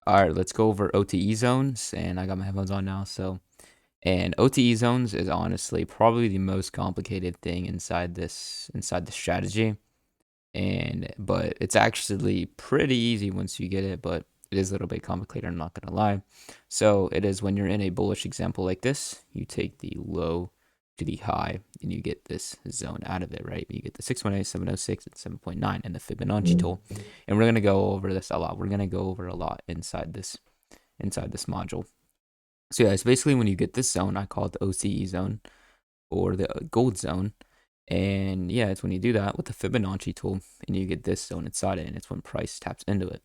All right, let's go over OTE zones, and I got my headphones on now. And OTE zones is honestly probably the most complicated thing inside the strategy. But it's actually pretty easy once you get it, but it is a little bit complicated, I'm not gonna lie. So it is when you're in a bullish example like this, you take the low to the high and you get this zone out of it, right? You get the 618, 706, and 7.9 and the Fibonacci tool. And we're gonna go over this a lot. We're gonna go over a lot inside this module. So yeah, it's basically when you get this zone, I call it the OCE zone or the gold zone. And yeah, it's when you do that with the Fibonacci tool and you get this zone inside it, and it's when price taps into it.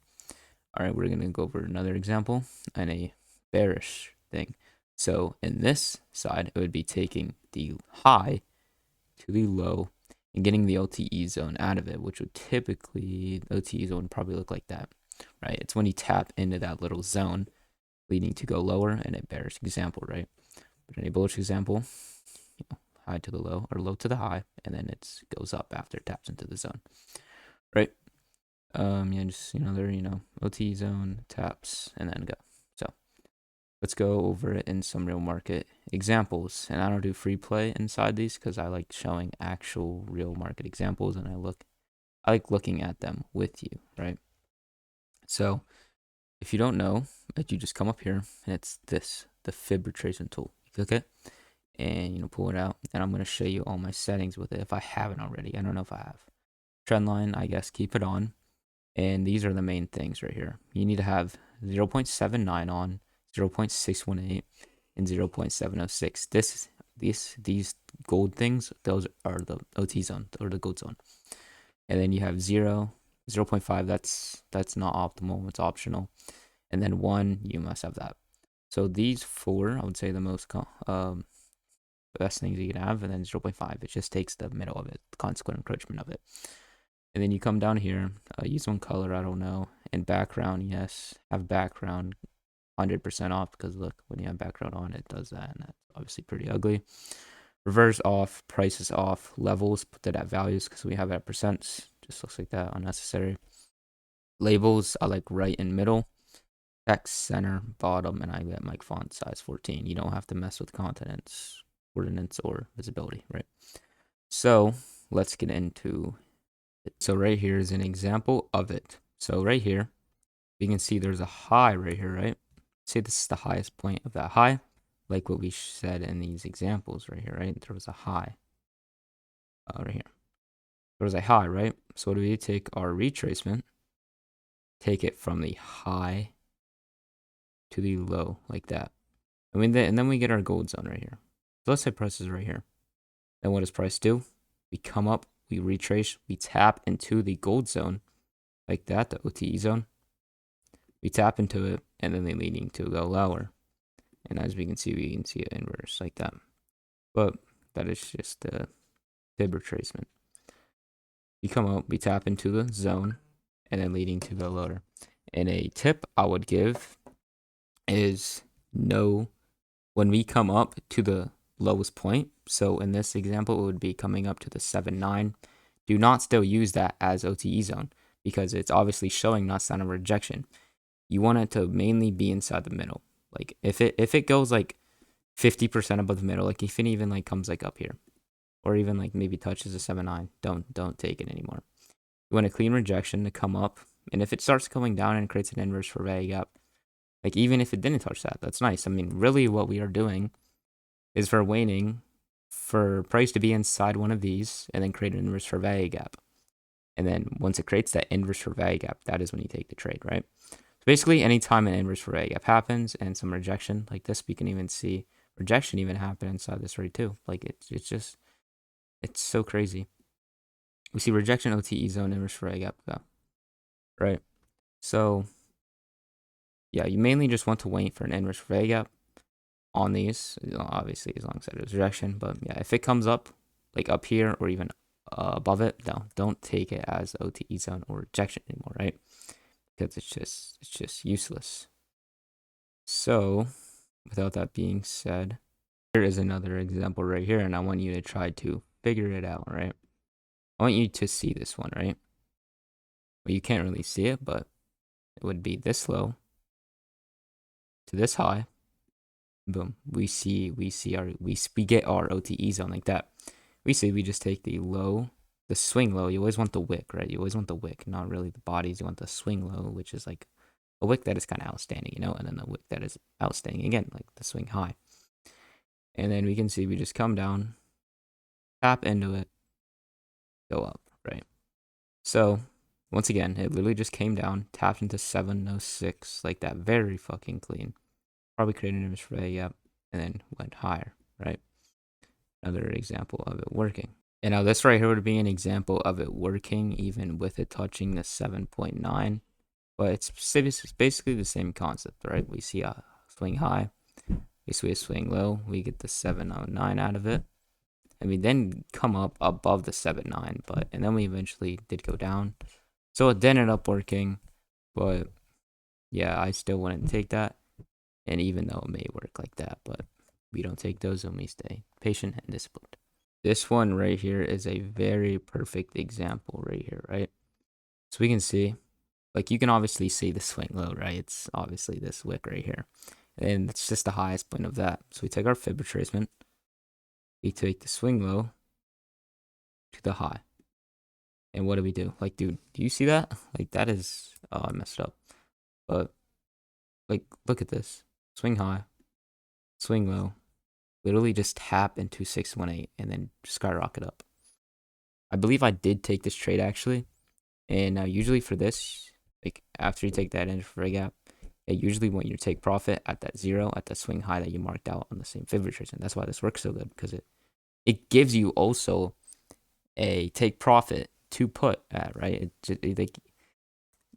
All right, we're going to go over another example and a bearish thing. So in this side, it would be taking the high to the low and getting the OTE zone out of it, which would typically, the OTE zone would probably look like that, right? It's when you tap into that little zone leading to go lower in a bearish example, right? But in a bullish example, high to the low or low to the high, and then it goes up after it taps into the zone, right? Yeah, just there, OT zone taps and then go. So let's go over it in some real market examples. And I don't do free play inside these because I like showing actual real market examples, and I like looking at them with you, right? So if you don't know, you just come up here and it's the fib retracement tool. You click it and pull it out, and I'm going to show you all my settings with it if I haven't already. I don't know if I have. Trend line, I guess, keep it on. And these are the main things right here. You need to have 0.79 on, 0.618, and 0.706. These gold things, those are the OT zone or the gold zone. And then you have 0.5, that's not optimal, it's optional. And then 1, you must have that. So these 4, I would say the most best things you can have, and then 0.5, it just takes the middle of it, the consequent encroachment of it. And then you come down here, use one color, I don't know, and background, yes, have background 100% off, because look, when you have background on, it does that, and that's obviously pretty ugly. Reverse off, prices off, levels, put that at values, because we have it at percents, just looks like that, unnecessary. Labels, I like right and middle. Text, center, bottom, and I get my font size 14. You don't have to mess with continents, coordinates, or visibility, right? So let's get into it. So right here is an example of it. So right here, you can see there's a high right here, right? Say this is the highest point of that high, like what we said in these examples right here, right? There was a high right here. There was a high, right? So what do we take our retracement, take it from the high to the low like that. And then we get our gold zone right here. So let's say price is right here. Then what does price do? We come up, we retrace, we tap into the gold zone like that, the OTE zone. We tap into it, and then they're leading to go lower. And as we can see it inverse like that. But that is just the fib retracement. You come up, we tap into the zone, and then leading to go lower. And a tip I would give is know when we come up to the lowest point. So in this example, it would be coming up to the 7.9. Do not still use that as OTE zone because it's obviously showing not sign of rejection. You want it to mainly be inside the middle. Like if it goes like 50% above the middle, like if it even like comes like up here, or even like maybe touches a 7.9, don't take it anymore. You want a clean rejection to come up, and if it starts coming down and creates an inverse for value gap, like even if it didn't touch that, that's nice. I mean, really what we are doing is for waiting for price to be inside one of these and then create an inverse for value gap. And then once it creates that inverse for value gap, that is when you take the trade, right? So basically, anytime an inverse for value gap happens and some rejection like this, we can even see rejection even happen inside this right too. Like it's so crazy. We see rejection, OTE zone, inverse for value gap go, right? So yeah, you mainly just want to wait for an inverse for value gap on these, obviously as long as it is rejection. But yeah, if it comes up like up here or even above it, no, don't take it as OTE zone or rejection anymore, right? Because it's just useless. So without that being said, here is another example right here, and I want you to try to figure it out, right? I want you to see this one, right? Well, you can't really see it, but it would be this low to this high, boom, we get our OTE zone like that. We just take the low, the swing low. You always want the wick, right? You always want the wick, not really the bodies. You want the swing low, which is like a wick that is kind of outstanding, you know, and then the wick that is outstanding again, like the swing high. And then we can see we just come down, tap into it, go up, right? So once again, it literally just came down, tapped into 706 like that, very fucking clean. Probably created an image for a yep, and then went higher, right? Another example of it working. And now this right here would be an example of it working even with it touching the 7.9. But it's basically the same concept, right? We see a swing high, we see a swing low, we get the 709 out of it. And we then come up above the 7.9, and then we eventually did go down. So it ended up working, but yeah, I still wouldn't take that. And even though it may work like that, but we don't take those and we stay patient and disciplined. This one right here is a very perfect example right here, right? So we can see, like, you can obviously see the swing low, right? It's obviously this wick right here. And it's just the highest point of that. So we take our fib retracement, we take the swing low to the high. And what do we do? Like, dude, do you see that? Like, that is, oh, I messed up. But, like, look at this. Swing high, swing low, literally just tap into 618 and then skyrocket up. I believe I did take this trade actually. And usually for this, like after you take that intraday gap, you usually want you to take profit at that zero, at that swing high that you marked out on the same fib retracement. That's why this works so good, because it gives you also a take profit to put at, right?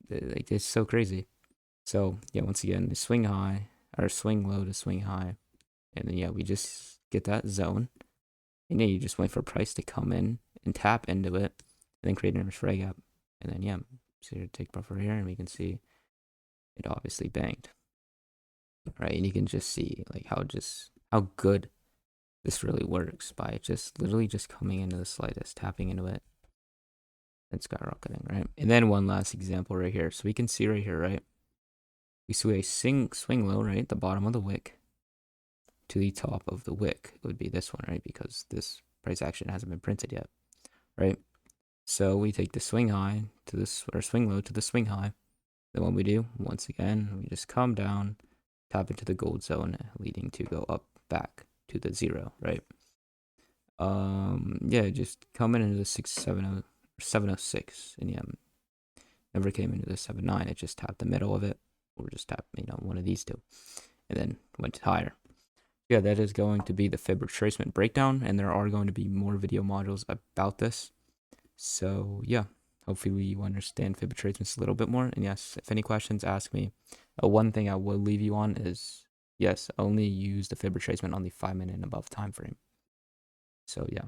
Like it's so crazy. So yeah, once again, the swing high or swing low to swing high, and then yeah, we just get that zone, and yeah, you just wait for price to come in and tap into it, and then create an intraday gap, and then yeah, so you take profit here, and we can see it obviously banged, right? And you can just see like how good this really works by just literally just coming into the slightest, tapping into it, and skyrocketing, right? And then one last example right here. So we can see right here, right? We see a swing low, right? The bottom of the wick to the top of the wick. It would be this one, right? Because this price action hasn't been printed yet, right? So we take the swing high to this, or swing low to the swing high. Then what we do, once again, we just come down, tap into the gold zone, leading to go up back to the zero, right? Yeah, just coming into the 706, and yeah, never came into the 7.9. It just tapped the middle of it, or just tapped, one of these two, and then went higher. Yeah, that is going to be the fib retracement breakdown, and there are going to be more video modules about this. So yeah, hopefully you understand fib retracements a little bit more. And yes, if any questions, ask me. One thing I will leave you on is, yes, only use the fib retracement on the 5 minute and above time frame. So yeah.